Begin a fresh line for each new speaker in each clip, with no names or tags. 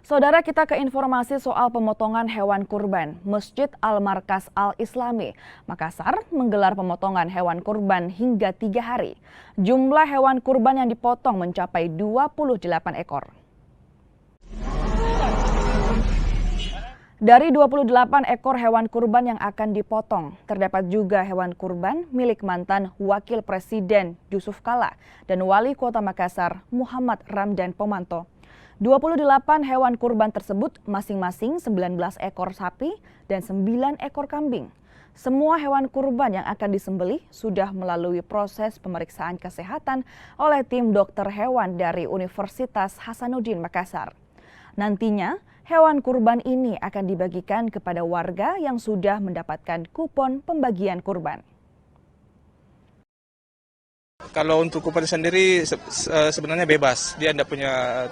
Saudara, kita ke informasi soal pemotongan hewan kurban. Masjid Al-Markas Al-Islami, Makassar, menggelar pemotongan hewan kurban hingga 3 hari. Jumlah hewan kurban yang dipotong mencapai 28 ekor. Dari 28 ekor hewan kurban yang akan dipotong, terdapat juga hewan kurban milik mantan Wakil Presiden Yusuf Kala dan Wali Kota Makassar Muhammad Ramdan Pomanto. 28 hewan kurban tersebut masing-masing 19 ekor sapi dan 9 ekor kambing. Semua hewan kurban yang akan disembelih sudah melalui proses pemeriksaan kesehatan oleh tim dokter hewan dari Universitas Hasanuddin Makassar. Nantinya, hewan kurban ini akan dibagikan kepada warga yang sudah mendapatkan kupon pembagian kurban.
Kalau untuk kupon sendiri sebenarnya bebas, dia tidak punya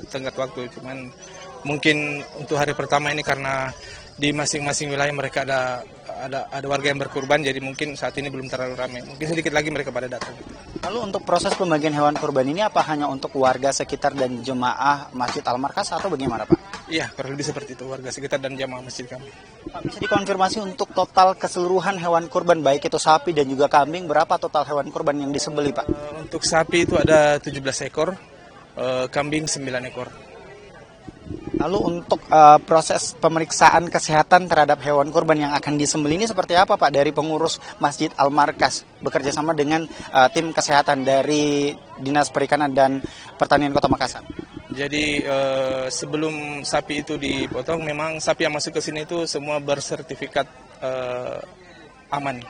tenggat waktu. Cuman mungkin untuk hari pertama ini karena di masing-masing wilayah mereka ada warga yang berkurban, jadi mungkin saat ini belum terlalu ramai. Mungkin sedikit lagi mereka pada datang.
Lalu untuk proses pembagian hewan kurban ini apa hanya untuk warga sekitar dan jemaah Masjid Al-Markas atau bagaimana, Pak?
Iya, kurang lebih seperti itu, warga sekitar dan jamaah masjid kami.
Pak, bisa dikonfirmasi untuk total keseluruhan hewan kurban, baik itu sapi dan juga kambing, berapa total hewan kurban yang disembelih, Pak?
Untuk sapi itu ada 17 ekor, kambing 9 ekor.
Lalu untuk proses pemeriksaan kesehatan terhadap hewan kurban yang akan disembelih ini seperti apa, Pak, dari pengurus Masjid Al-Markas bekerja sama dengan tim kesehatan dari Dinas Perikanan dan Pertanian Kota Makassar?
Jadi sebelum sapi itu dipotong, memang sapi yang masuk ke sini itu semua bersertifikat aman.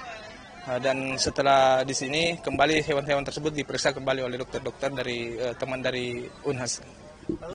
Dan setelah di sini kembali hewan-hewan tersebut diperiksa kembali oleh dokter-dokter dari teman dari Unhas.
Lalu